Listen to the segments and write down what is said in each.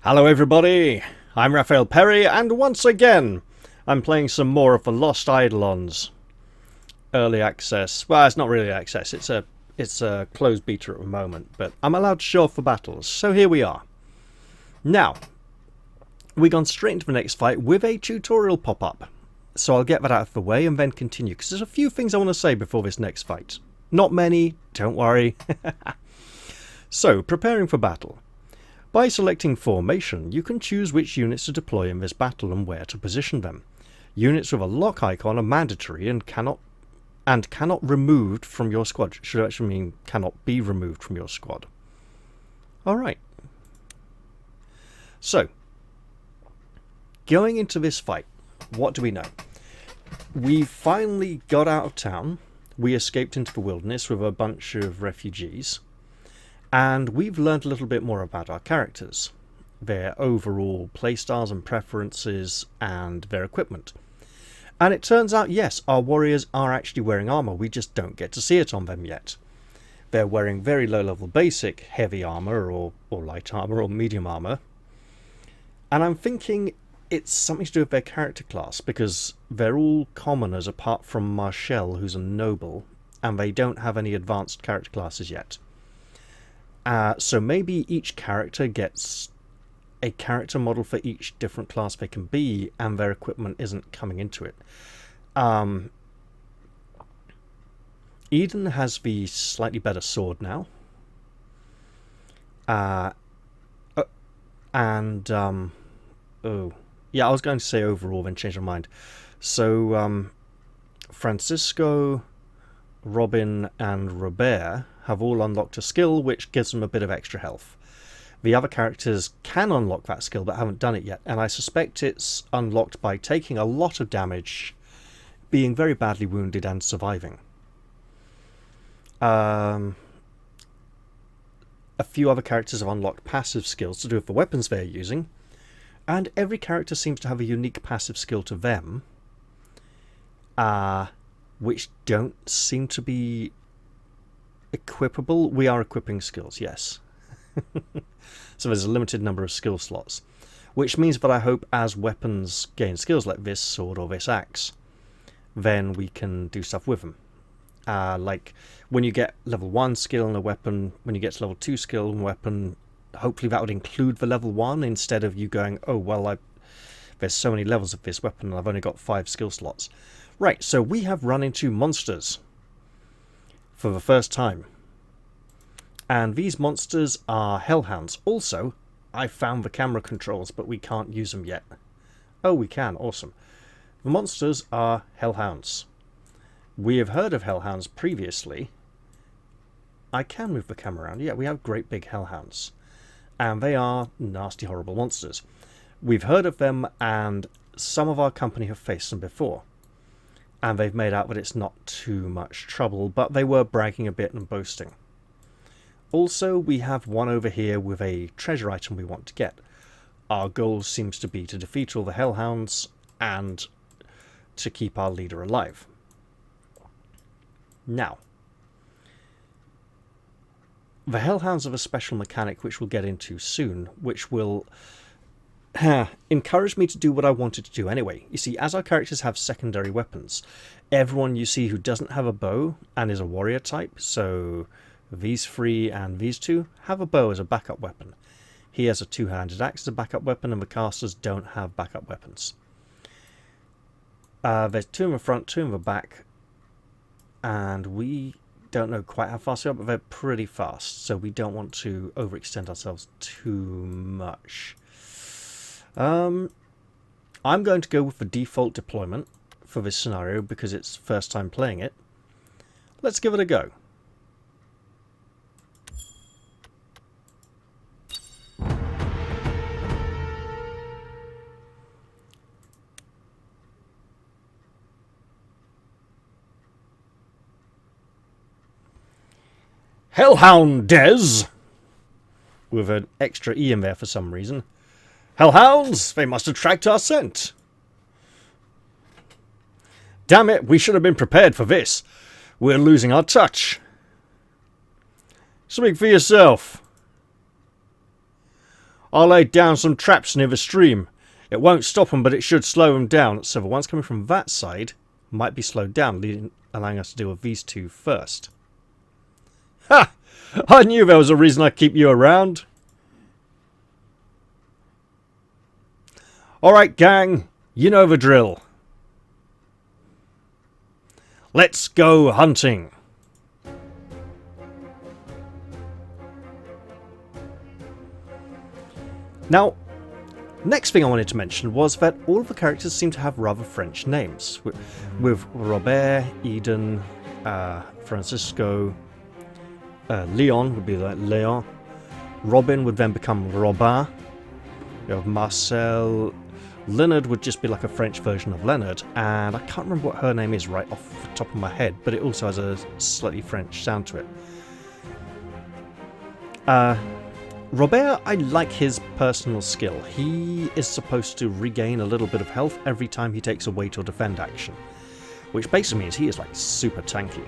Hello everybody, I'm Raphael Perry, and once again I'm playing some more of the Lost Eidolons. Early access. Well, it's not really access, it's a closed beta at the moment, but I'm allowed to show off for battles, so here we are. Now, we've gone straight into the next fight with a tutorial pop-up. So I'll get that out of the way and then continue, because there's a few things I want to say before this next fight. Not many, don't worry. So, preparing for battle. By selecting formation, you can choose which units to deploy in this battle and where to position them. Units with a lock icon are mandatory and cannot removed from your squad. Should actually mean cannot be removed from your squad. Alright. So, going into this fight, what do we know? We finally got out of town. We escaped into the wilderness with a bunch of refugees. And we've learned a little bit more about our characters, their overall playstyles and preferences, and their equipment. And it turns out, yes, our warriors are actually wearing armor, we just don't get to see it on them yet. They're wearing very low-level basic heavy armor, or light armor, or medium armor. And I'm thinking it's something to do with their character class, because they're all commoners apart from Marcel, who's a noble, and they don't have any advanced character classes yet. So maybe each character gets a character model for each different class they can be, and their equipment isn't coming into it. Eden has the slightly better sword now. Yeah, I was going to say overall, then change my mind. So, Francisco, Robin, and Robert have all unlocked a skill which gives them a bit of extra health. The other characters can unlock that skill but haven't done it yet, and I suspect it's unlocked by taking a lot of damage, being very badly wounded, and surviving. A few other characters have unlocked passive skills to do with the weapons they're using, and every character seems to have a unique passive skill to them, which don't seem to be equipable. We are equipping skills, yes. So there's a limited number of skill slots, which means that I hope as weapons gain skills like this sword or this axe, then we can do stuff with them. Like when you get level 1 skill in a weapon, when you get to level 2 skill in a weapon, hopefully that would include the level 1 instead of you going, oh well, there's so many levels of this weapon and I've only got 5 skill slots. Right, so we have run into monsters for the first time. And these monsters are Hellhounds. Also, I found the camera controls, but we can't use them yet. Oh, we can. Awesome. The monsters are Hellhounds. We have heard of Hellhounds previously. I can move the camera around. Yeah, we have great big Hellhounds. And they are nasty, horrible monsters. We've heard of them, and some of our company have faced them before. And they've made out that it's not too much trouble, but they were bragging a bit and boasting. Also, we have one over here with a treasure item we want to get. Our goal seems to be to defeat all the Hellhounds and to keep our leader alive. Now, the Hellhounds have a special mechanic which we'll get into soon, which will encourage me to do what I wanted to do anyway. You see, as our characters have secondary weapons, everyone you see who doesn't have a bow and is a warrior type, so these 3 and these 2, have a bow as a backup weapon. He has a 2-handed axe as a backup weapon, and the casters don't have backup weapons. There's 2 in the front, 2 in the back, and we don't know quite how fast they are, but they're pretty fast, so we don't want to overextend ourselves too much. I'm going to go with the default deployment for this scenario because it's first time playing it. Let's give it a go. Hellhound Des! With an extra E in there for some reason. Hellhounds! They must have tracked our scent! Damn it, we should have been prepared for this. We're losing our touch. Speak for yourself. I laid down some traps near the stream. It won't stop them, but it should slow them down. So the ones coming from that side might be slowed down, allowing us to deal with these two first. Ha! I knew there was a reason I'd keep you around. Alright, gang. You know the drill. Let's go hunting. Now, next thing I wanted to mention was that all of the characters seem to have rather French names. With Robert, Eden, Francisco, Leon would be like Leon. Robin would then become Robin. You have Marcel. Leonard would just be like a French version of Leonard. And I can't remember what her name is right off the top of my head, but it also has a slightly French sound to it. Robert, I like his personal skill. He is supposed to regain a little bit of health every time he takes a wait or defend action, which basically means he is like super tanky.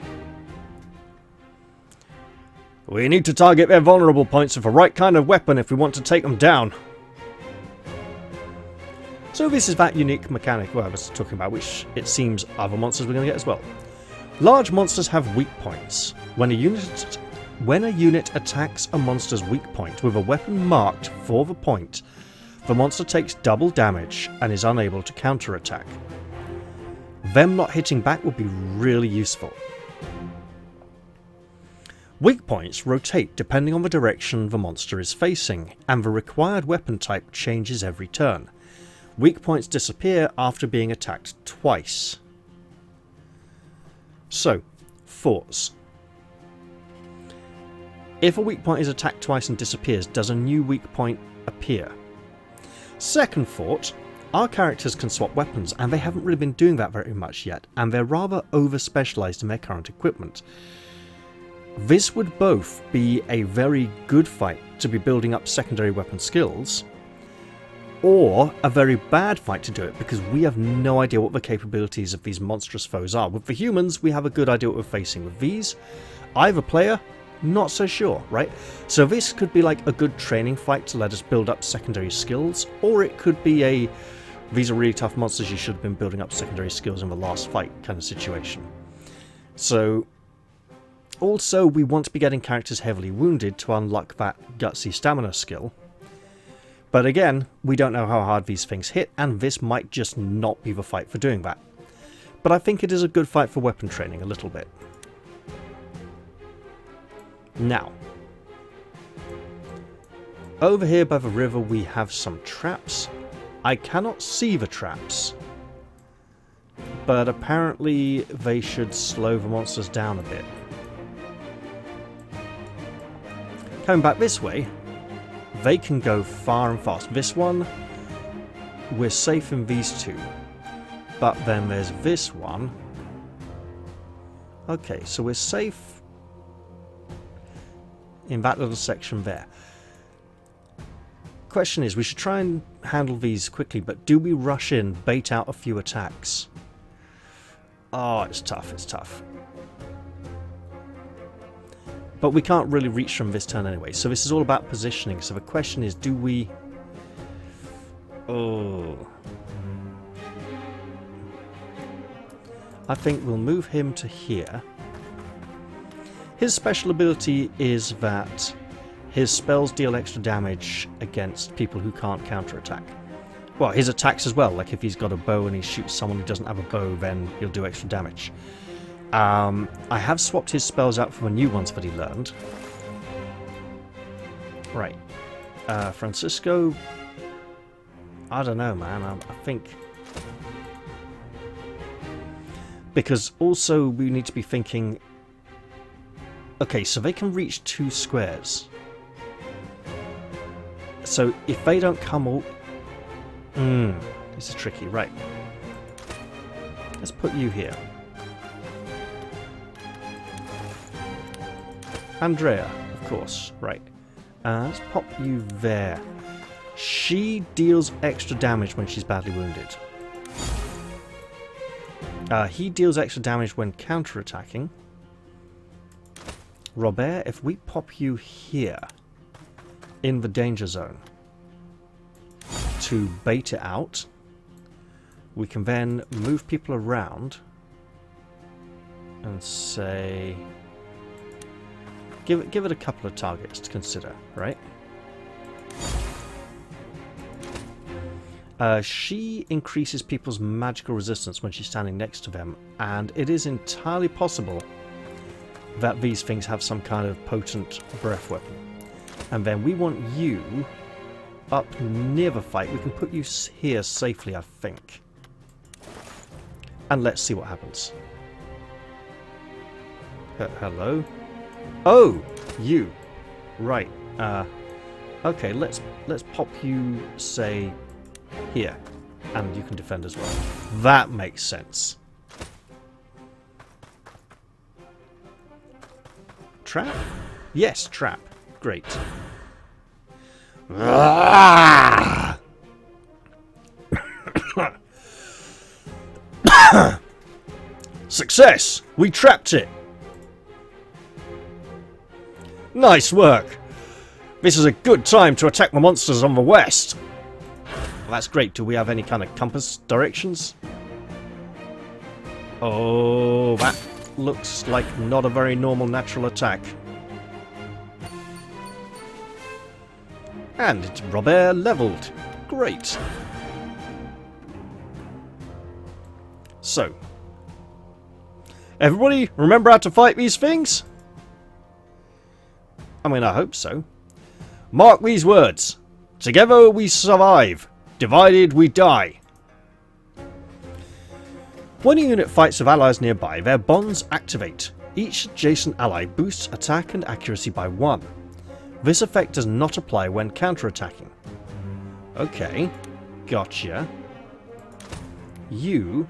We need to target their vulnerable points with the right kind of weapon if we want to take them down. So this is that unique mechanic I was talking about, which it seems other monsters we're going to get as well. Large monsters have weak points. When a unit attacks a monster's weak point with a weapon marked for the point, the monster takes double damage and is unable to counterattack. Them not hitting back would be really useful. Weak points rotate depending on the direction the monster is facing, and the required weapon type changes every turn. Weak points disappear after being attacked twice. So, thoughts. If a weak point is attacked twice and disappears, does a new weak point appear? Second thought, our characters can swap weapons, and they haven't really been doing that very much yet, and they're rather over-specialised in their current equipment. This would both be a very good fight to be building up secondary weapon skills, or a very bad fight to do it because we have no idea what the capabilities of these monstrous foes are. With the humans, we have a good idea what we're facing. With these, either player, not so sure, right? So this could be like a good training fight to let us build up secondary skills, or it could be these are really tough monsters, you should have been building up secondary skills in the last fight kind of situation. So, also we want to be getting characters heavily wounded to unlock that gutsy stamina skill. But again, we don't know how hard these things hit, and this might just not be the fight for doing that. But I think it is a good fight for weapon training a little bit. Now, over here by the river we have some traps. I cannot see the traps, but apparently they should slow the monsters down a bit. Coming back this way, they can go far and fast. This one, we're safe in these two, but then there's this one. Okay, so we're safe in that little section there. Question is, we should try and handle these quickly, but do we rush in, bait out a few attacks? Oh, it's tough, it's tough. But we can't really reach from this turn anyway, so this is all about positioning. So the question is, do we... Oh... I think we'll move him to here. His special ability is that his spells deal extra damage against people who can't counterattack. Well, his attacks as well, like if he's got a bow and he shoots someone who doesn't have a bow, then he'll do extra damage. I have swapped his spells out for the new ones that he learned. Right. Francisco... I don't know, man. I think... Because also we need to be thinking... Okay, so they can reach 2 squares. So if they don't come all... this is tricky. Right. Let's put you here. Andrea, of course. Right. Let's pop you there. She deals extra damage when she's badly wounded. He deals extra damage when counterattacking. Robert, if we pop you here in the danger zone, to bait it out. We can then move people around and say, give it a couple of targets to consider, right? She increases people's magical resistance when she's standing next to them, and it is entirely possible that these things have some kind of potent breath weapon. And then we want you up near the fight. We can put you here safely, I think. And let's see what happens. Hello? Oh, you. Right. Okay, let's pop you, say, here. And you can defend as well. That makes sense. Trap? Yes, trap. Great. Success! We trapped it! Nice work! This is a good time to attack the monsters on the west. Well, that's great. Do we have any kind of compass directions? Oh, that looks like not a very normal natural attack. And it's Robert leveled. Great. So, everybody remember how to fight these things? I mean, I hope so. Mark these words. Together we survive. Divided we die. When a unit fights with allies nearby, their bonds activate. Each adjacent ally boosts attack and accuracy by 1. This effect does not apply when counterattacking. Okay, gotcha. You...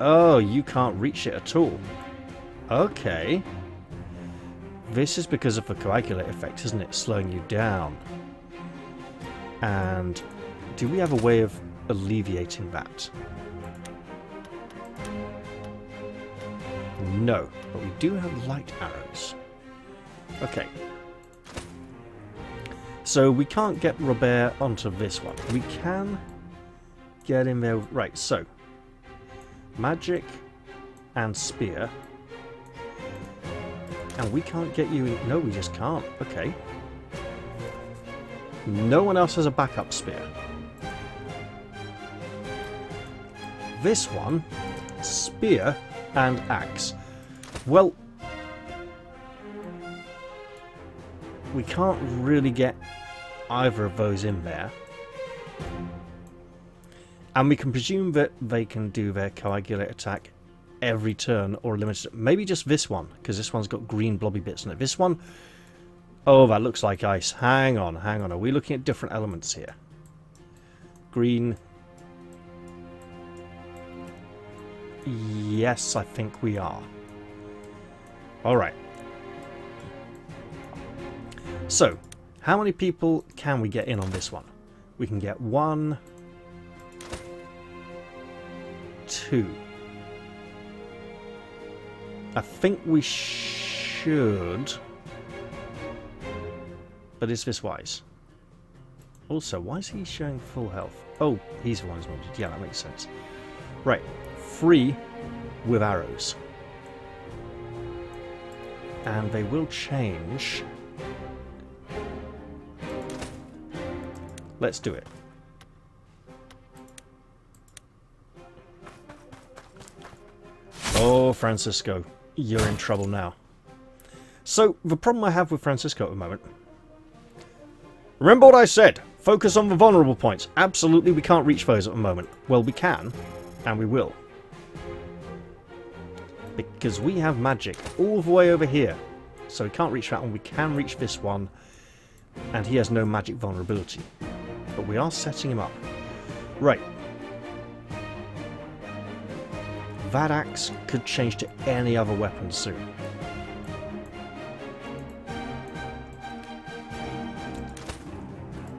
Oh, you can't reach it at all. Okay. This is because of the coagulate effect, isn't it? Slowing you down. And do we have a way of alleviating that? No, but we do have light arrows. Okay. So we can't get Robert onto this one. We can get him there. Right, so magic and spear. And we can't get you in. No, we just can't. Okay. No one else has a backup spear. This one, spear and axe. Well, we can't really get either of those in there. And we can presume that they can do their coagulate attack every turn or limited. Maybe just this one, because this one's got green blobby bits in it. This one, oh, that looks like ice. Hang on, hang on. Are we looking at different elements here? Green. Yes, I think we are. Alright. So, how many people can we get in on this one? We can get 1, 2. I think we should. But is this wise? Also, why is he showing full health? Oh, he's the one who's wounded. Yeah, that makes sense. Right. 3 with arrows. And they will change. Let's do it. Oh, Francisco, you're in trouble now. So, the problem I have with Francisco at the moment... Remember what I said! Focus on the vulnerable points. Absolutely, we can't reach those at the moment. Well, we can, and we will. Because we have magic all the way over here. So we can't reach that one. We can reach this one. And he has no magic vulnerability. But we are setting him up. Right. That axe could change to any other weapon soon.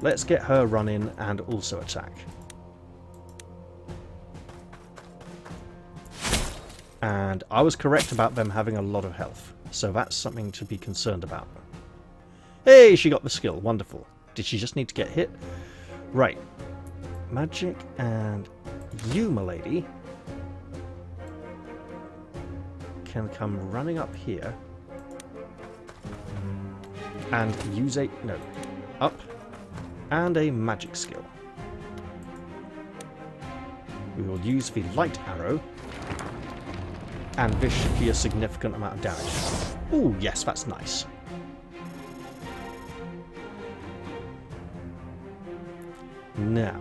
Let's get her run in and also attack. And I was correct about them having a lot of health. So that's something to be concerned about. Hey, she got the skill. Wonderful. Did she just need to get hit? Right. Magic, and you, milady, can come running up here and use a... no. Up. And a magic skill. We will use the light arrow, and this should be a significant amount of damage. Oh, yes, that's nice. Now,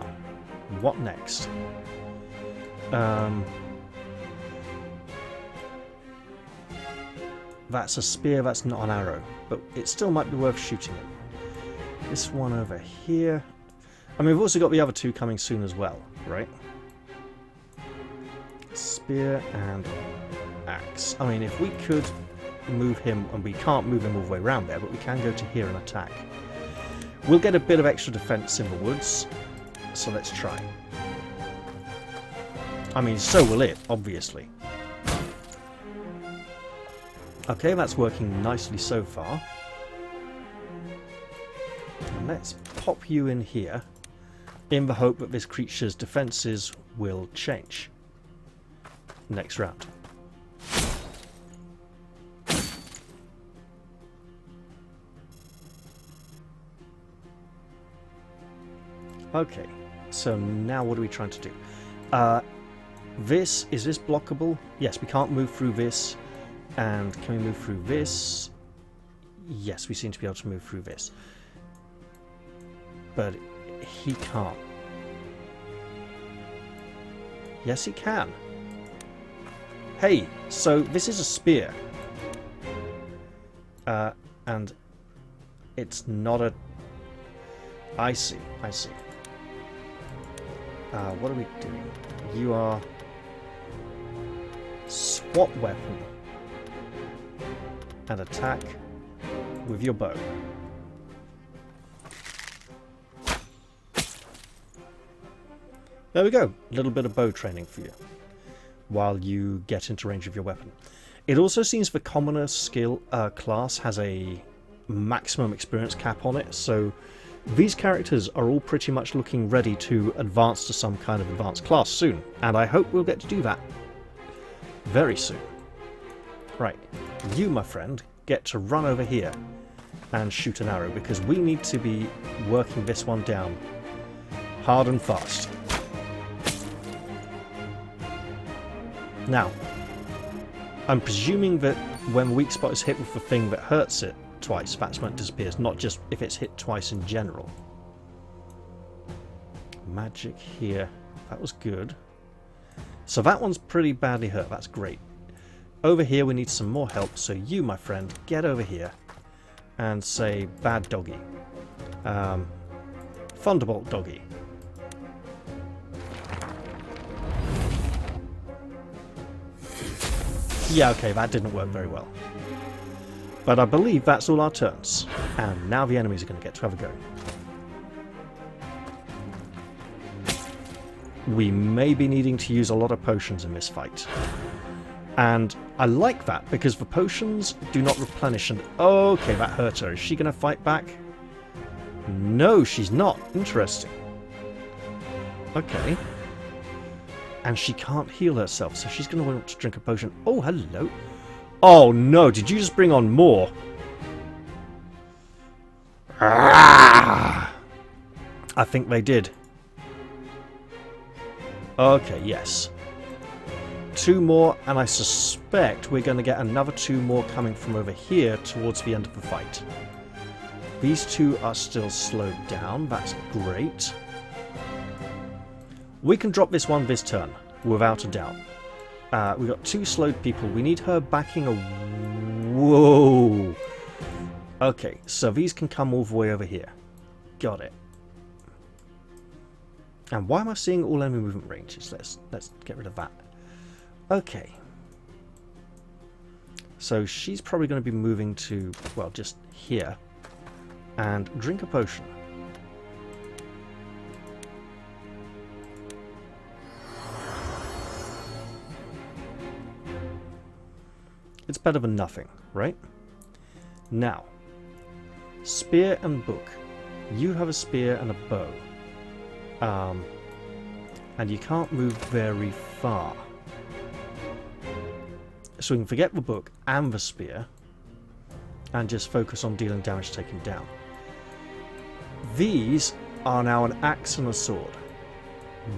what next? That's a spear, that's not an arrow, but it still might be worth shooting it. This one over here. I mean, we've also got the other two coming soon as well, right? Spear and axe. I mean, if we could move him, and we can't move him all the way around there, but we can go to here and attack. We'll get a bit of extra defense in the woods, so let's try. I mean, so will it, obviously. Okay, that's working nicely so far. And let's pop you in here, in the hope that this creature's defenses will change next round. Okay, so now what are we trying to do? Is this blockable? Yes, we can't move through this. And can we move through this? Yes, we seem to be able to move through this. But he can't. Yes, he can. Hey, so this is a spear. And it's not a... I see, I see. What are we doing? You are... swap weapon. And attack with your bow. There we go. A little bit of bow training for you while you get into range of your weapon. It also seems the commoner skill class has a maximum experience cap on it, so these characters are all pretty much looking ready to advance to some kind of advanced class soon, and I hope we'll get to do that very soon. Right, you, my friend, get to run over here and shoot an arrow, because we need to be working this one down hard and fast. Now, I'm presuming that when weak spot is hit with the thing that hurts it twice, that's when it disappears, not just if it's hit twice in general. Magic here. That was good. So that one's pretty badly hurt. That's great. Over here we need some more help, so you, my friend, get over here and say bad doggy. Thunderbolt doggy. Yeah, okay, that didn't work very well. But I believe that's all our turns. And now the enemies are going to get to have a go. We may be needing to use a lot of potions in this fight. And I like that, because the potions do not replenish and... Okay, that hurt her. Is she going to fight back? No, she's not. Interesting. Okay. And she can't heal herself, so she's going to want to drink a potion. Oh, hello. Oh, no. Did you just bring on more? Ah! I think they did. Okay, yes. 2 more, and I suspect we're going to get another 2 more coming from over here towards the end of the fight. These 2 are still slowed down. That's great. We can drop this one this turn, without a doubt. We've got 2 slowed people. We need her backing a... Whoa! Okay, so these can come all the way over here. Got it. And why am I seeing all enemy movement ranges? Let's get rid of that. Okay. So she's probably going to be moving to, well, just here. And drink a potion. It's better than nothing, right? Now, spear and book. You have a spear and a bow. And you can't move very far. So we can forget the book and the spear and just focus on dealing damage taken down. These are now an axe and a sword.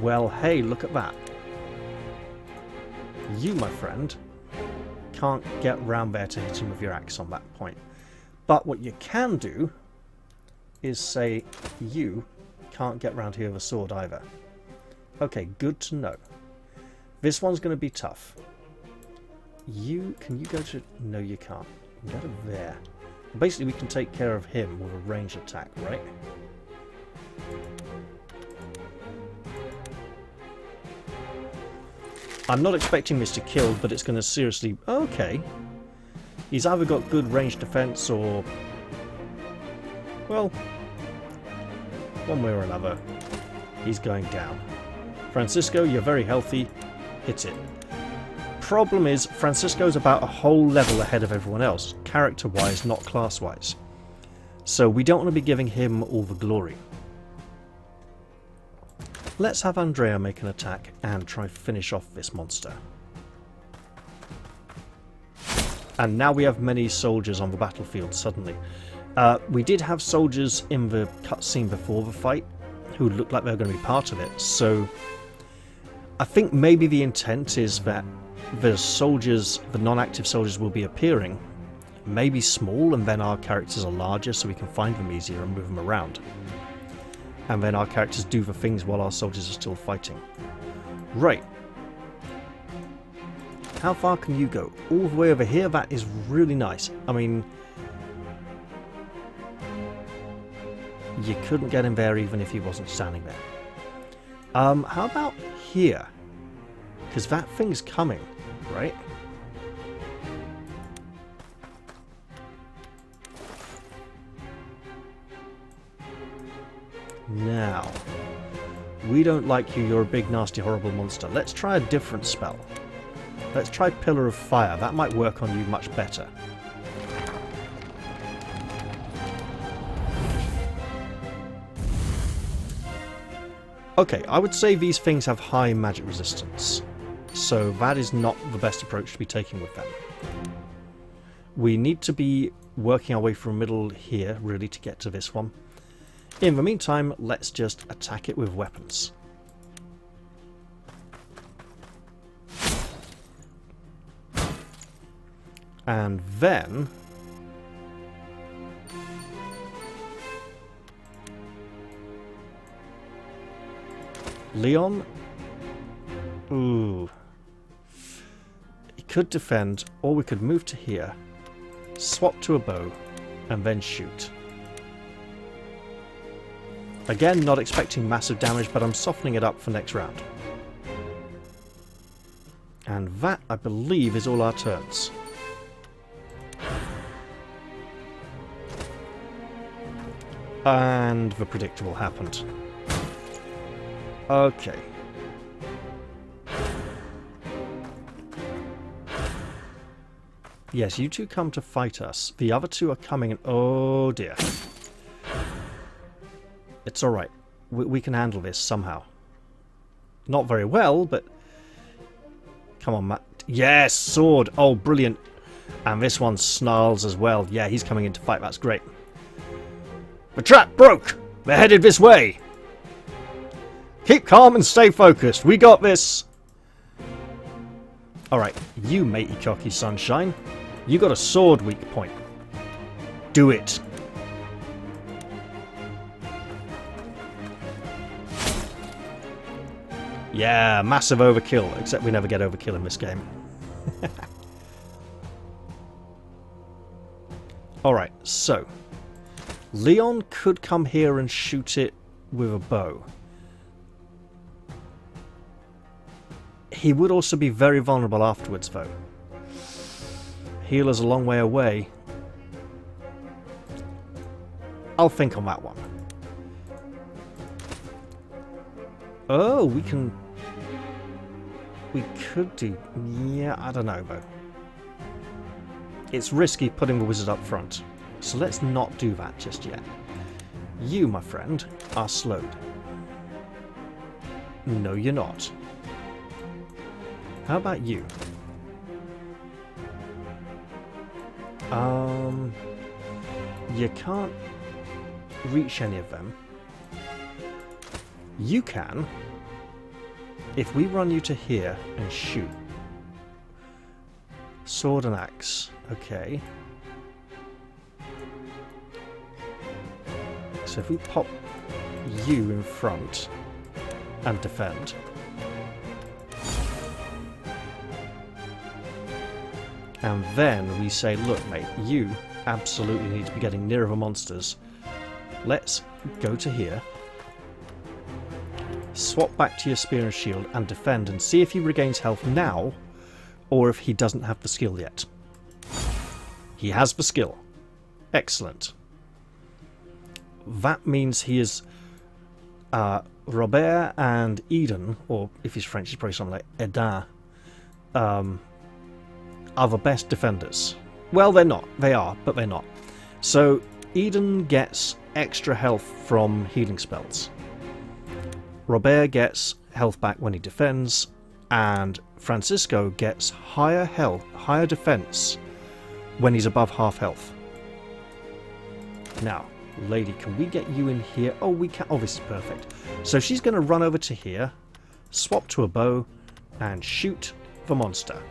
Well, hey, look at that. You, my friend, can't get round there to hit him with your axe on that point. But what you can do is say you can't get round here with a sword either. Okay, good to know. This one's going to be tough. Can you go to... No, you can't. You can go to there. Basically, we can take care of him with a ranged attack, right? I'm not expecting this to kill, but it's going to seriously... Okay. He's either got good range defense or... Well, one way or another, he's going down. Francisco, you're very healthy. Hit it. Problem is, Francisco's about a whole level ahead of everyone else, character-wise, not class-wise. So we don't want to be giving him all the glory. Let's have Andrea make an attack and try finish off this monster. And now we have many soldiers on the battlefield suddenly. We did have soldiers in the cutscene before the fight who looked like they were going to be part of it, so I think maybe the intent is that the soldiers, the non-active soldiers, will be appearing, maybe small, and then our characters are larger so we can find them easier and move them around. And then our characters do the things while our soldiers are still fighting. Right. How far can you go? All the way over here? That is really nice. I mean, you couldn't get him there even if he wasn't standing there. How about here? Because that thing's coming, right? Now, we don't like you, you're a big, nasty, horrible monster. Let's try a different spell. Let's try Pillar of Fire. That might work on you much better. Okay, I would say these things have high magic resistance, so that is not the best approach to be taking with them. We need to be working our way from middle here, really, to get to this one. In the meantime, let's just attack it with weapons. And then... Leon? Ooh. He could defend, or we could move to here, swap to a bow, and then shoot. Again, not expecting massive damage, but I'm softening it up for next round. And that, I believe, is all our turns. And the predictable happened. Okay. Yes, you two come to fight us. The other two are coming and... Oh dear. It's alright. We can handle this somehow. Not very well, but... Come on, Matt. Yes, sword! Oh, brilliant. And this one snarls as well. Yeah, he's coming in to fight. That's great. The trap broke! They're headed this way! Keep calm and stay focused. We got this! Alright, you matey cocky sunshine. You got a sword weak point. Do it. Yeah, massive overkill, except we never get overkill in this game. Alright, so Leon could come here and shoot it with a bow. He would also be very vulnerable afterwards, though. Healer's a long way away. I'll think on that one. Oh, we can... We could do... Yeah, I don't know, though. It's risky putting the wizard up front. So let's not do that just yet. You, my friend, are slowed. No, you're not. How about you? You can't reach any of them. You can, if we run you to here and shoot. Sword and axe. Okay. So if we pop you in front and defend. And then we say, look mate, you absolutely need to be getting nearer the monsters. Let's go to here. Swap back to your spear and shield and defend and see if he regains health now or if he doesn't have the skill yet. He has the skill. Excellent. That means he is Robert and Eden, or if he's French he's probably something like Edin, are the best defenders. Well, they're not. They are, but they're not. So Eden gets extra health from healing spells. Robert gets health back when he defends, and Francisco gets higher health, higher defense when he's above half health. Now, lady, can we get you in here? Oh, we can. Oh, this is perfect. So she's going to run over to here, swap to a bow, and shoot the monster.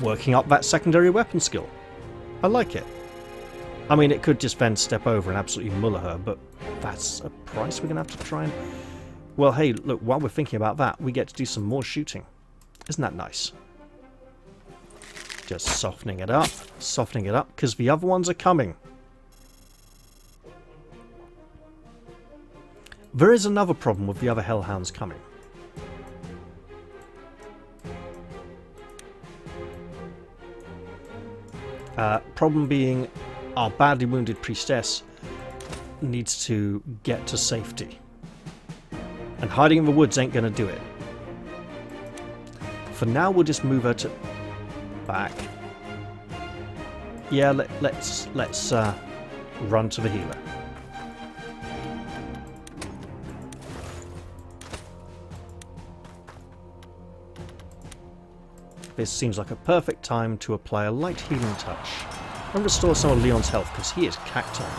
Working up that secondary weapon skill. I like it. I mean, it could just then step over and absolutely muller her, but that's a price we're going to have to try and... Well, hey, look, while we're thinking about that, we get to do some more shooting. Isn't that nice? Just softening it up, because the other ones are coming. There is another problem with the other Hellhounds coming. Problem being, our badly wounded priestess needs to get to safety. And hiding in the woods ain't going to do it. For now, we'll just move her to back. Yeah, let's run to the healer. This seems like a perfect time to apply a light healing touch and restore some of Leon's health because he is cacked on.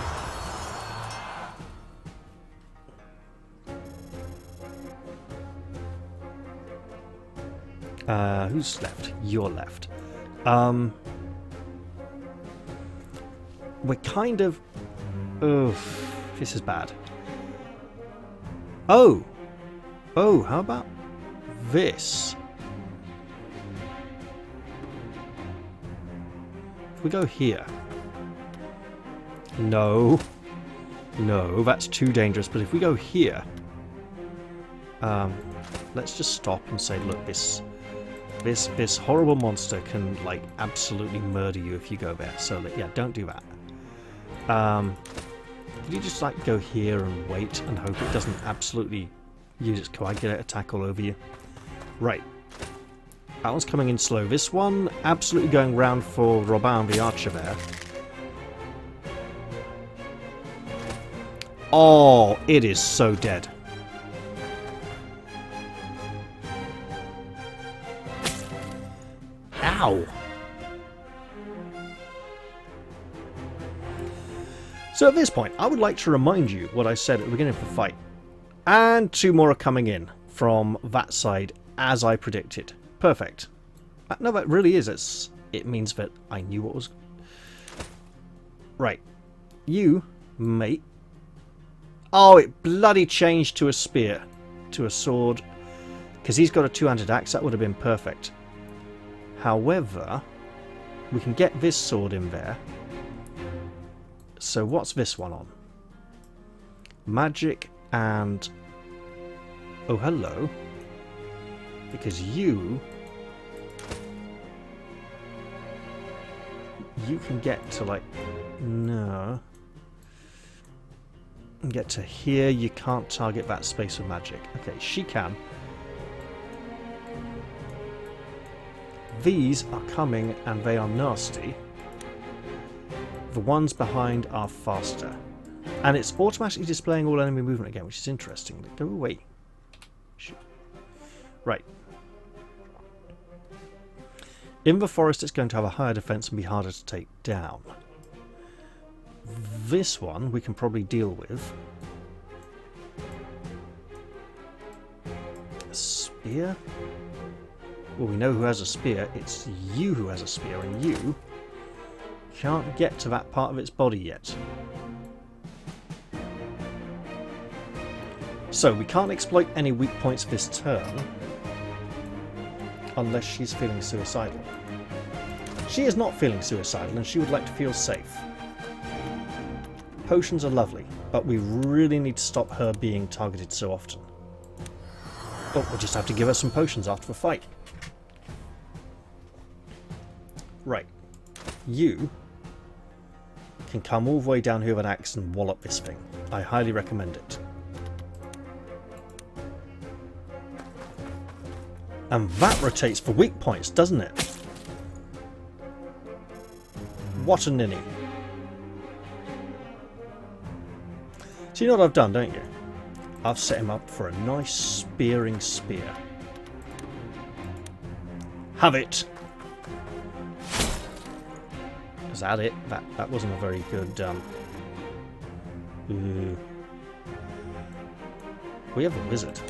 Who's left? You're left. We're kind of... Ugh, this is bad. Oh! Oh, how about this? If we go here... No. No, that's too dangerous. But if we go here... let's just stop and say, look, this horrible monster can, like, absolutely murder you if you go there. So, yeah, don't do that. Could you just, like, go here and wait and hope it doesn't absolutely use its coagulate attack all over you? Right. That one's coming in slow. This one absolutely going round for Robin the archer there. Oh, it is so dead. Ow! So at this point, I would like to remind you what I said at the beginning of the fight. And two more are coming in from that side, as I predicted. Perfect. No, that really is. It means that I knew what was... Right. You, mate. Oh, it bloody changed to a spear. To a sword. Because he's got a two-handed axe. That would have been perfect. However, we can get this sword in there. So what's this one on? Magic and... Oh, hello. Because you can get to, like... No. Get to here. You can't target that space with magic. Okay, she can. These are coming and they are nasty. The ones behind are faster. And it's automatically displaying all enemy movement again, which is interesting. Go away. Right. In the forest, it's going to have a higher defense and be harder to take down. This one we can probably deal with. A spear? Well, we know who has a spear. It's you who has a spear, and you can't get to that part of its body yet. So we can't exploit any weak points this turn unless she's feeling suicidal. She is not feeling suicidal and she would like to feel safe. Potions are lovely, but we really need to stop her being targeted so often. But we'll just have to give her some potions after the fight. Right. You can come all the way down here with an axe and wallop this thing. I highly recommend it. And that rotates for weak points, doesn't it? What a ninny. So you know what I've done, don't you? I've set him up for a nice spearing spear. Have it! Is that it? That wasn't a very good... We have a wizard.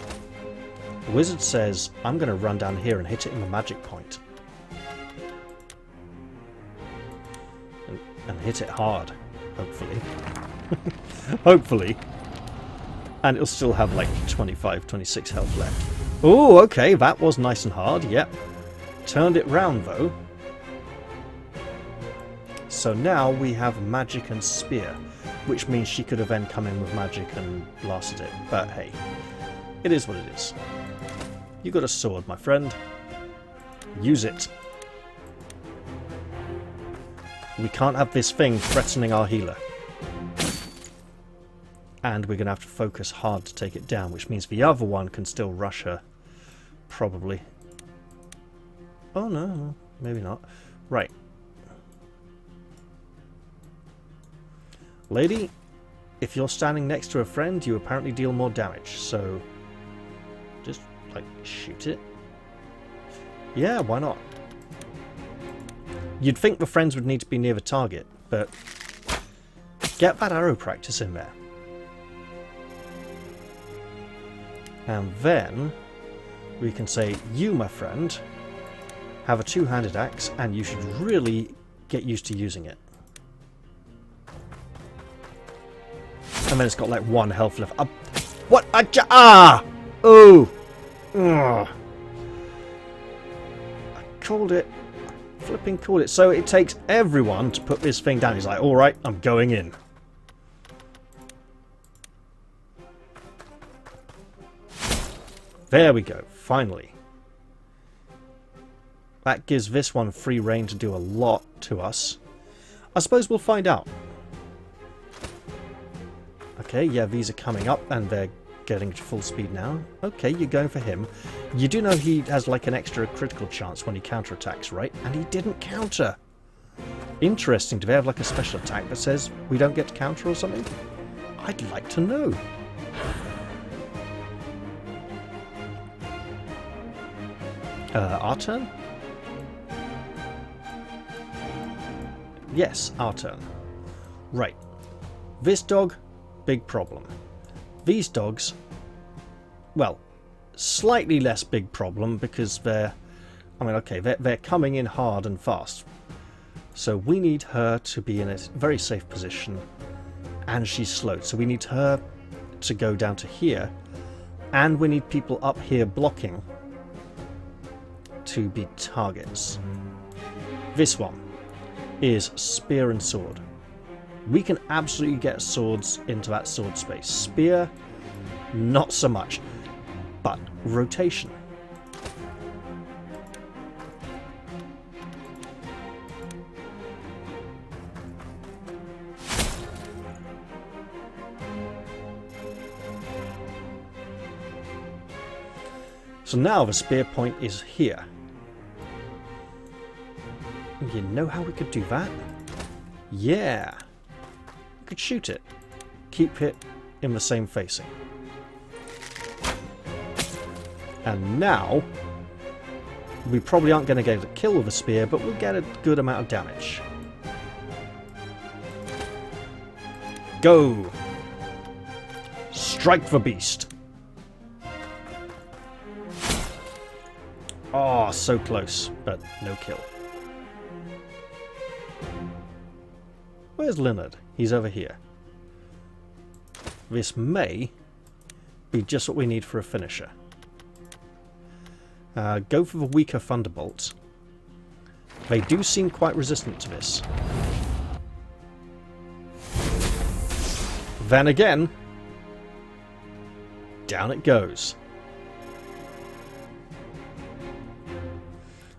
The wizard says, I'm going to run down here and hit it in the magic point. And hit it hard, hopefully. Hopefully. And it'll still have like 25, 26 health left. Oh, okay, that was nice and hard, yep. Turned it round though. So now we have magic and spear, which means she could have then come in with magic and blasted it. But hey, it is what it is. You got a sword, my friend. Use it. We can't have this thing threatening our healer. And we're going to have to focus hard to take it down, which means the other one can still rush her. Probably. Oh no, maybe not. Right. Lady, if you're standing next to a friend, you apparently deal more damage, so just, like, shoot it. Yeah, why not? You'd think the friends would need to be near the target, but get that arrow practice in there. And then we can say, you, my friend, have a two-handed axe, and you should really get used to using it. And then it's got like 1 health left. What? Oh! Ugh. I called it. Flipping called it. So it takes everyone to put this thing down. He's like, alright, I'm going in. There we go. Finally. That gives this one free reign to do a lot to us. I suppose we'll find out. Okay, yeah, these are coming up and they're getting to full speed now. Okay, you're going for him. You do know he has like an extra critical chance when he counterattacks, right? And he didn't counter. Interesting. Do they have like a special attack that says we don't get to counter or something? I'd like to know. Our turn? Yes, our turn. Right. This dog, big problem. These dogs, well, slightly less big problem because they're coming in hard and fast. So we need her to be in a very safe position, and she's slowed. So we need her to go down to here, and we need people up here blocking to be targets. This one is spear and sword. We can absolutely get swords into that sword space. Spear, not so much. But rotation. So now the spear point is here. You know how we could do that? Yeah. You could shoot it. Keep it in the same facing. And now, we probably aren't going to get a kill with a spear, but we'll get a good amount of damage. Go! Strike the beast! Oh, so close, but no kill. Where's Leonard? He's over here. This may be just what we need for a finisher. Go for the weaker thunderbolts. They do seem quite resistant to this. Then again, down it goes.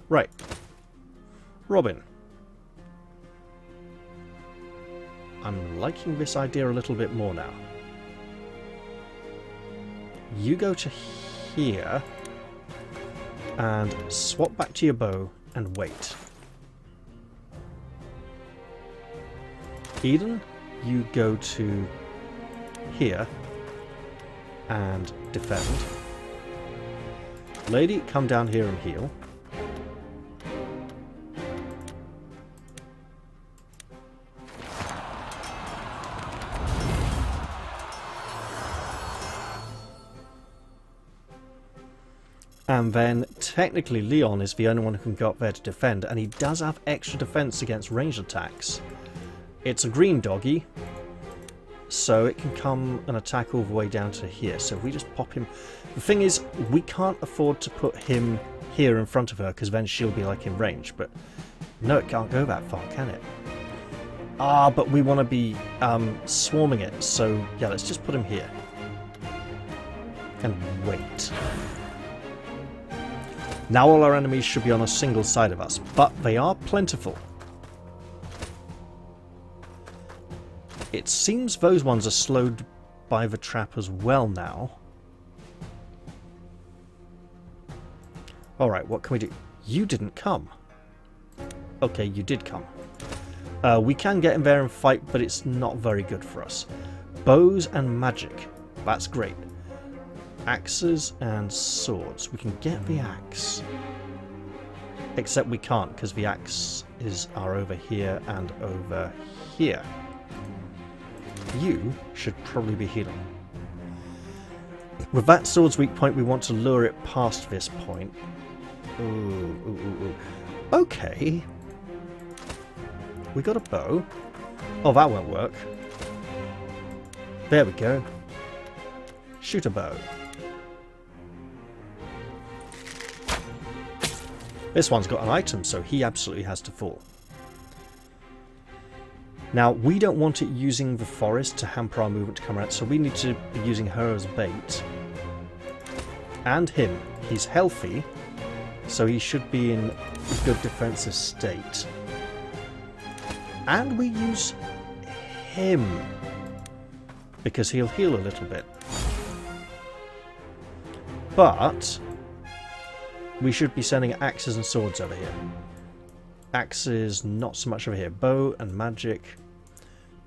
Right. Robin. I'm liking this idea a little bit more now. You go to here and swap back to your bow and wait. Eden, you go to here and defend. Lady, come down here and heal. And then, technically, Leon is the only one who can go up there to defend, and he does have extra defense against ranged attacks. It's a green doggy, so it can come and attack all the way down to here. So if we just pop him... The thing is, we can't afford to put him here in front of her, because then she'll be, like, in range. But no, it can't go that far, can it? Ah, but we want to be swarming it, so yeah, let's just put him here. And wait. Now all our enemies should be on a single side of us, but they are plentiful. It seems those ones are slowed by the trap as well now. Alright, what can we do? You didn't come. Okay, you did come. We can get in there and fight, but it's not very good for us. Bows and magic. That's great. Axes and swords. We can get the axe. Except we can't, because the axes are over here and over here. You should probably be healing. With that sword's weak point, we want to lure it past this point. Ooh. Okay. We got a bow. Oh, that won't work. There we go. Shoot a bow. This one's got an item, so he absolutely has to fall. Now, we don't want it using the forest to hamper our movement to come around, so we need to be using her as bait. And him. He's healthy, so he should be in a good defensive state. And we use him, because he'll heal a little bit. But we should be sending axes and swords over here. Axes, not so much over here. Bow and magic.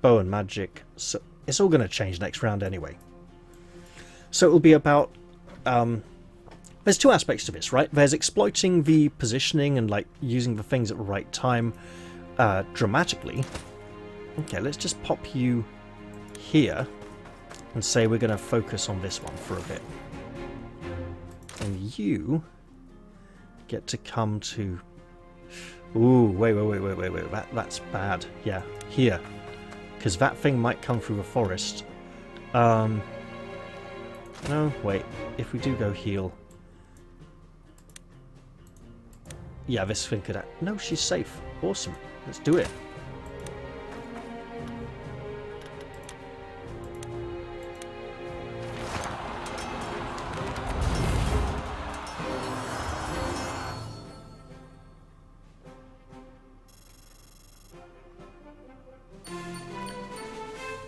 Bow and magic. So it's all going to change next round anyway. So it'll be about... there's two aspects to this, right? There's exploiting the positioning and like using the things at the right time dramatically. Okay, let's just pop you here and say we're going to focus on this one for a bit. And you get to come to... Ooh, wait. That's bad. Yeah, here. Because that thing might come through the forest. No, wait. If we do go heal... Yeah, this thing could... No, she's safe. Awesome. Let's do it.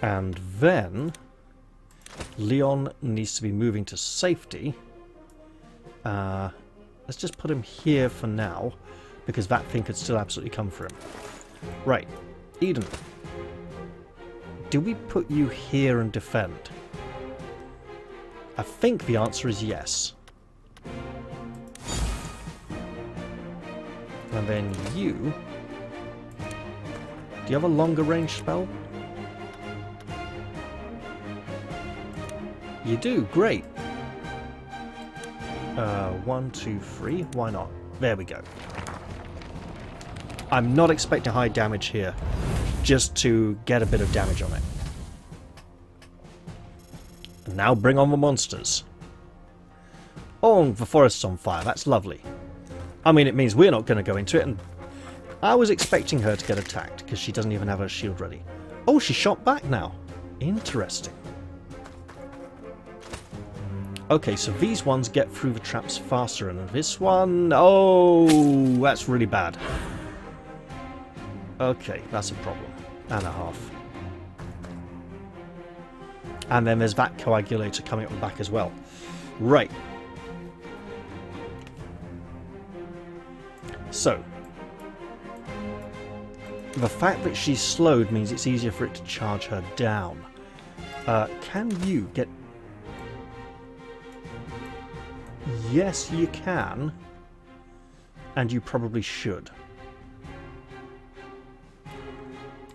And then Leon needs to be moving to safety. Let's just put him here for now, because that thing could still absolutely come for him. Right. Eden, do we put you here and defend? I think the answer is yes. And then you... Do you have a longer range spell? You do, great. 1, 2, 3, why not? There we go. I'm not expecting high damage here, just to get a bit of damage on it. And now bring on the monsters. Oh, the forest's on fire, that's lovely. I mean, it means we're not going to go into it, and I was expecting her to get attacked, because she doesn't even have her shield ready. Oh, she shot back now. Interesting. Okay, so these ones get through the traps faster, and this one... Oh, that's really bad. Okay, that's a problem. And a half. And then there's that coagulator coming up the back as well. Right. So, the fact that she's slowed means it's easier for it to charge her down. Can you get... Yes, you can. And you probably should.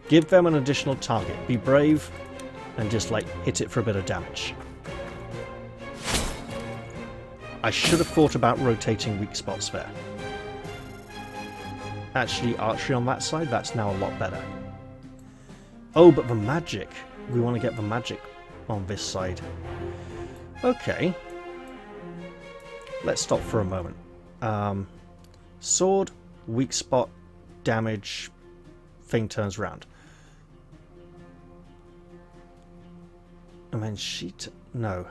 Give them an additional target. Be brave and just, like, hit it for a bit of damage. I should have thought about rotating weak spots there. Actually, archery on that side, that's now a lot better. Oh, but the magic. We want to get the magic on this side. Okay. Let's stop for a moment. Sword, weak spot, damage, thing turns round. And then sheet... No.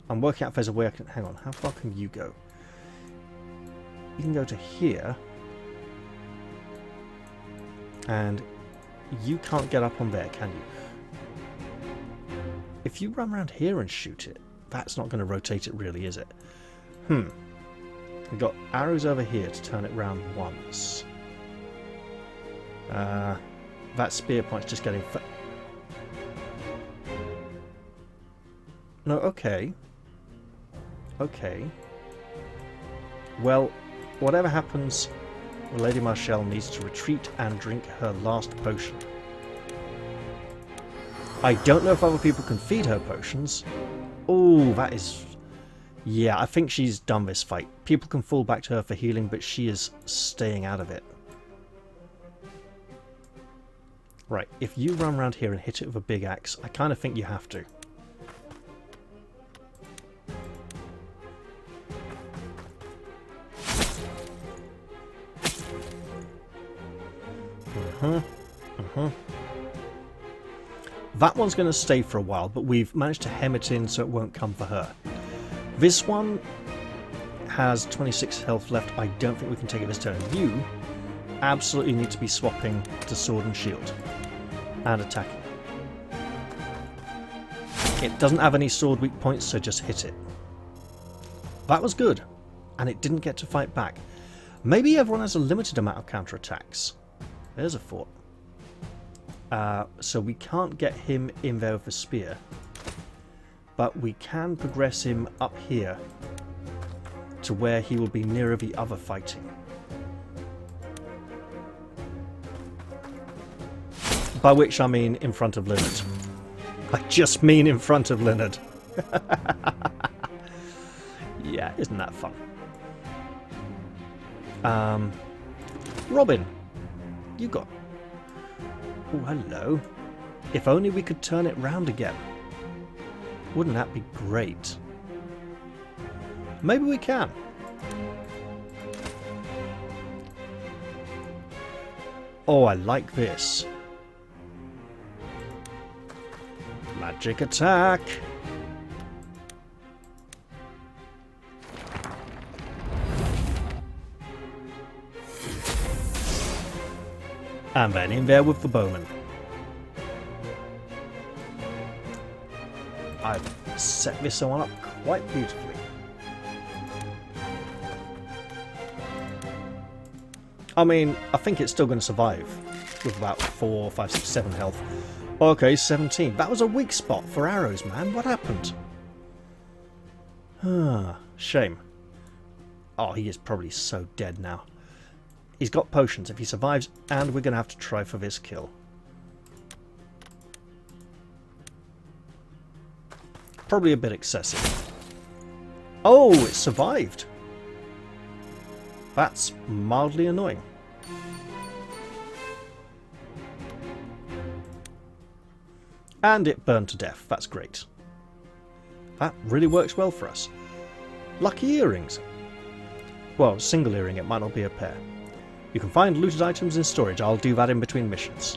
I'm working out if there's a way I can... Hang on, how far can you go? You can go to here. And you can't get up on there, can you? If you run around here and shoot it, that's not going to rotate it really, is it? We've got arrows over here to turn it round once. That spear point's just getting... No, okay. Okay. Well, whatever happens, Lady Marcel needs to retreat and drink her last potion. I don't know if other people can feed her potions. Oh, that is... Yeah, I think she's done this fight. People can fall back to her for healing, but she is staying out of it. Right, if you run around here and hit it with a big axe, I kind of think you have to. That one's going to stay for a while, but we've managed to hem it in so it won't come for her. This one has 26 health left. I don't think we can take it this turn. You absolutely need to be swapping to sword and shield and attacking. It doesn't have any sword weak points, so just hit it. That was good, and it didn't get to fight back. Maybe everyone has a limited amount of counterattacks. There's a thought. So we can't get him in there with the spear, but we can progress him up here to where he will be nearer the other fighting. By which I mean in front of Leonard. I just mean in front of Leonard. Yeah, isn't that fun? Robin, you got... Oh, hello. If only we could turn it round again. Wouldn't that be great? Maybe we can. Oh, I like this. Magic attack. And then in there with the bowman. I've set this one up quite beautifully. I mean, I think it's still going to survive. with about 4, 5, 6, 7 health. Okay, 17. That was a weak spot for arrows, man. What happened? Shame. Oh, he is probably so dead now. He's got potions if he survives, and we're going to have to try for this kill. Probably a bit excessive. Oh, it survived. That's mildly annoying. And it burned to death. That's great. That really works well for us. Lucky earrings. Well, single earring, it might not be a pair. You can find looted items in storage. I'll do that in between missions.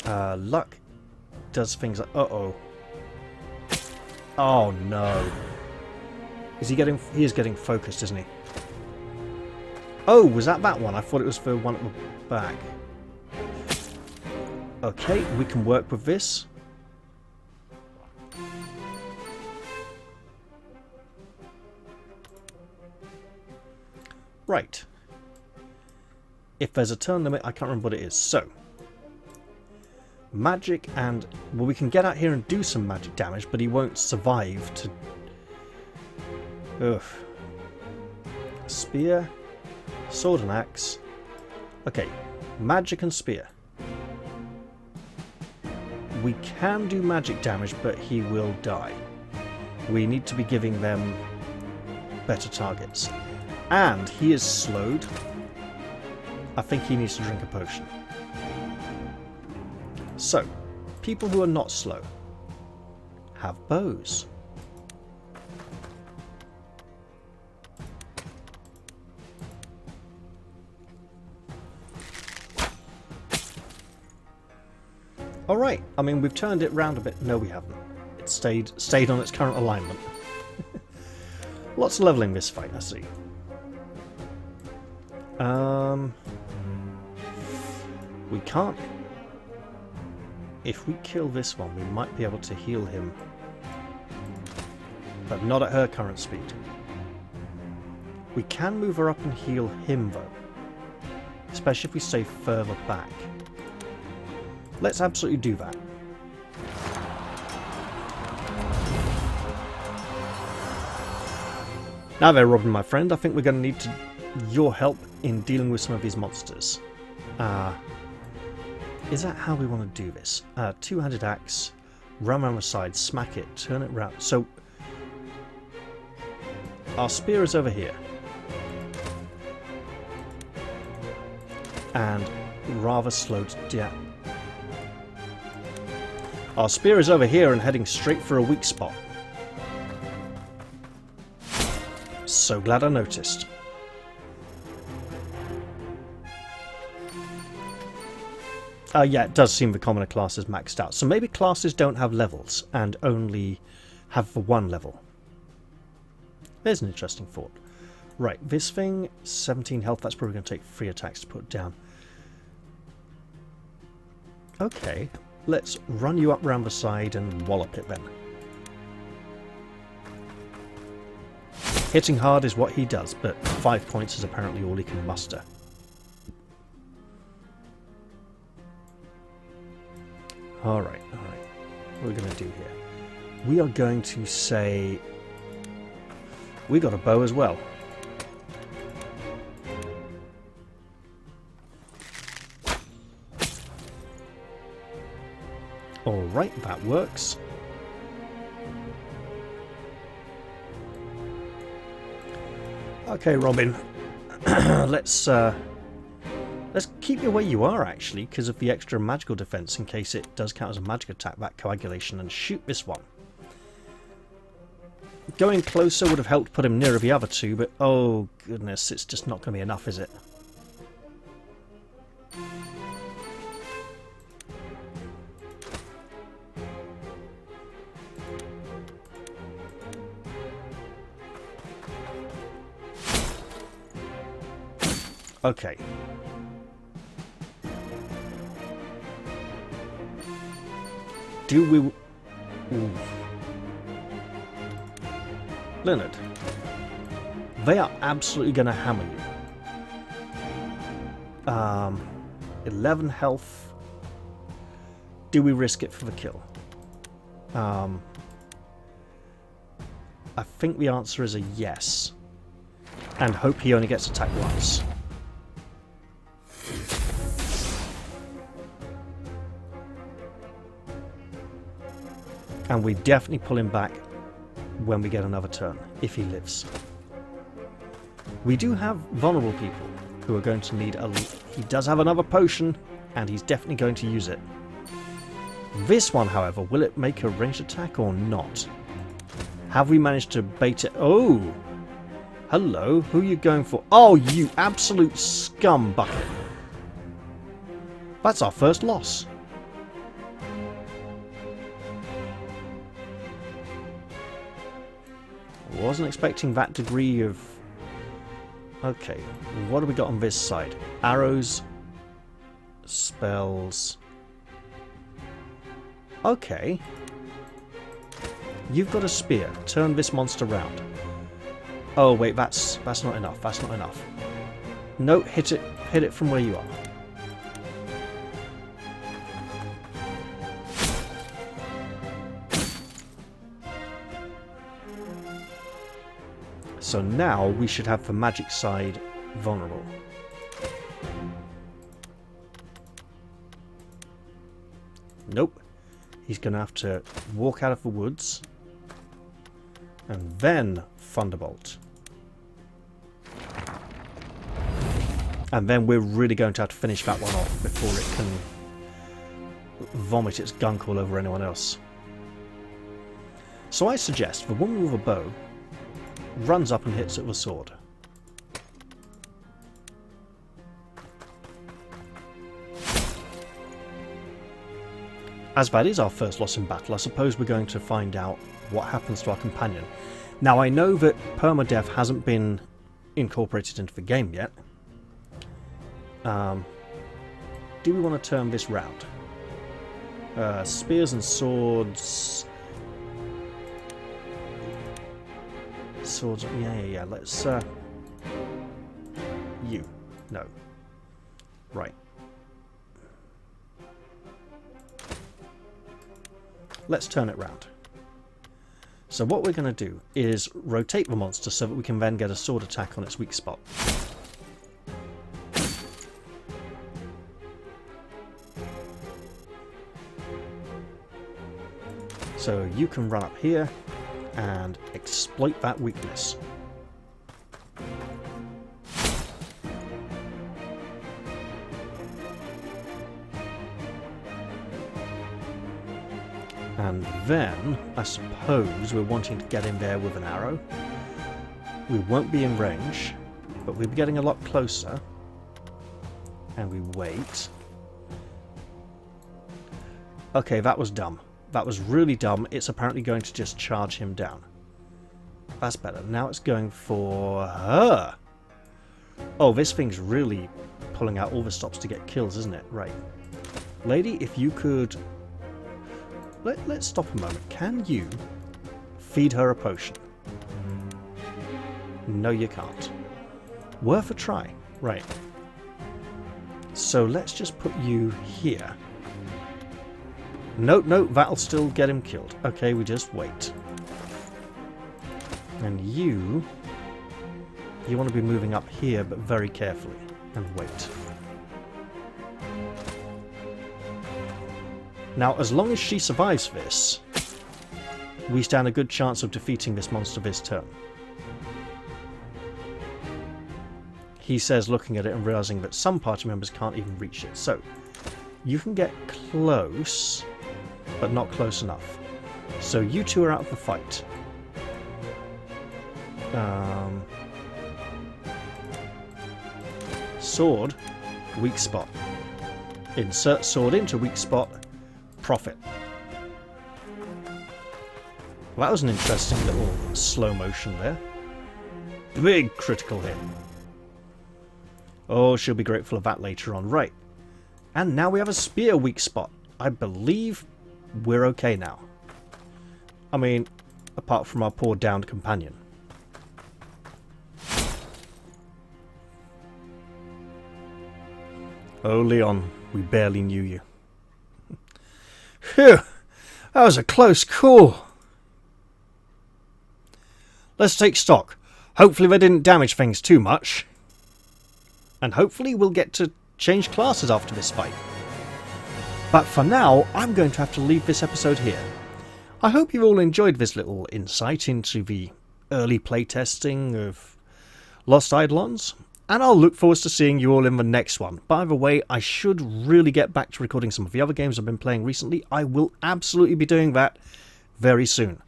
Luck does things like... Uh-oh. Oh, no. Is he getting... He is getting focused, isn't he? Oh, was that one? I thought it was for one at the back. Okay, we can work with this. Right. If there's a turn limit, I can't remember what it is. So, magic and... Well, we can get out here and do some magic damage, but he won't survive to... Ugh. Spear. Sword and axe. Okay. Magic and spear. We can do magic damage, but he will die. We need to be giving them better targets. And he is slowed. I think he needs to drink a potion. So, people who are not slow have bows. Alright, I mean, we've turned it round a bit. No, we haven't. It stayed on its current alignment. Lots of levelling this fight, I see. We can't... If we kill this one, we might be able to heal him. But not at her current speed. We can move her up and heal him, though. Especially if we stay further back. Let's absolutely do that. Now there, Robin, my friend, I think we're going to need your help in dealing with some of these monsters. Is that how we want to do this? Two-handed axe, run around the side, smack it, turn it round. So, our spear is over here. And rather slowed down. Our spear is over here and heading straight for a weak spot. So glad I noticed. Yeah, it does seem the commoner class is maxed out. So maybe classes don't have levels and only have the one level. There's an interesting thought. Right, this thing, 17 health, that's probably going to take 3 attacks to put down. Okay, let's run you up round the side and wallop it then. Hitting hard is what he does, but 5 points is apparently all he can muster. Alright. What are we going to do here? We are going to say... We got a bow as well. Alright, that works. Okay, Robin. Let's keep you where you are, actually, because of the extra magical defense, in case it does count as a magic attack, that coagulation, and shoot this one. Going closer would have helped put him nearer the other two, but oh goodness, it's just not going to be enough, is it? Okay. Do we... Ooh. Leonard. They are absolutely going to hammer you. 11 health. Do we risk it for the kill? I think the answer is a yes. And hope he only gets attacked once. And we definitely pull him back when we get another turn, if he lives. We do have vulnerable people who are going to need a... He does have another potion, and he's definitely going to use it. This one, however, will it make a ranged attack or not? Have we managed to bait it? Oh! Hello, who are you going for? Oh, you absolute scumbucket. That's our first loss. Wasn't expecting that degree of... Okay, what do we got on this side? Arrows, spells... Okay. You've got a spear. Turn this monster round. Oh wait, that's not enough. That's not enough. No, hit it from where you are. So now we should have the magic side vulnerable. Nope. He's going to have to walk out of the woods and then Thunderbolt. And then we're really going to have to finish that one off before it can vomit its gunk all over anyone else. So I suggest the woman with a bow runs up and hits it with a sword. As that is our first loss in battle, I suppose we're going to find out what happens to our companion. Now I know that permadeath hasn't been incorporated into the game yet. Do we want to turn this round? Spears and swords... Swords... Yeah. Let's... You. No. Right. Let's turn it round. So what we're going to do is rotate the monster so that we can then get a sword attack on its weak spot. So you can run up here and exploit that weakness. And then, I suppose, we're wanting to get in there with an arrow. We won't be in range, but we'll be getting a lot closer. And we wait. Okay, that was dumb. That was really dumb. It's apparently going to just charge him down. That's better. Now it's going for her. Oh, this thing's really pulling out all the stops to get kills, isn't it? Right. Lady, if you could... Let's stop a moment. Can you feed her a potion? No, you can't. Worth a try. Right. So let's just put you here. No, that'll still get him killed. Okay, we just wait. And you want to be moving up here, but very carefully. And wait. Now, as long as she survives this, we stand a good chance of defeating this monster this turn. He says, looking at it and realizing that some party members can't even reach it. So, you can get close, but not close enough. So you two are out of the fight. Sword, weak spot. Insert sword into weak spot. Profit. Well, that was an interesting little slow motion there. Big critical hit. Oh, she'll be grateful of that later on. Right. And now we have a spear weak spot. I believe we're okay now. I mean, apart from our poor downed companion. Oh, Leon, we barely knew you. Phew, that was a close call. Let's take stock. Hopefully they didn't damage things too much. And hopefully we'll get to change classes after this fight. But for now, I'm going to have to leave this episode here. I hope you all enjoyed this little insight into the early playtesting of Lost Eidolons. And I'll look forward to seeing you all in the next one. By the way, I should really get back to recording some of the other games I've been playing recently. I will absolutely be doing that very soon.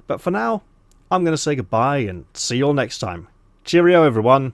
But for now, I'm going to say goodbye and see you all next time. Cheerio, everyone.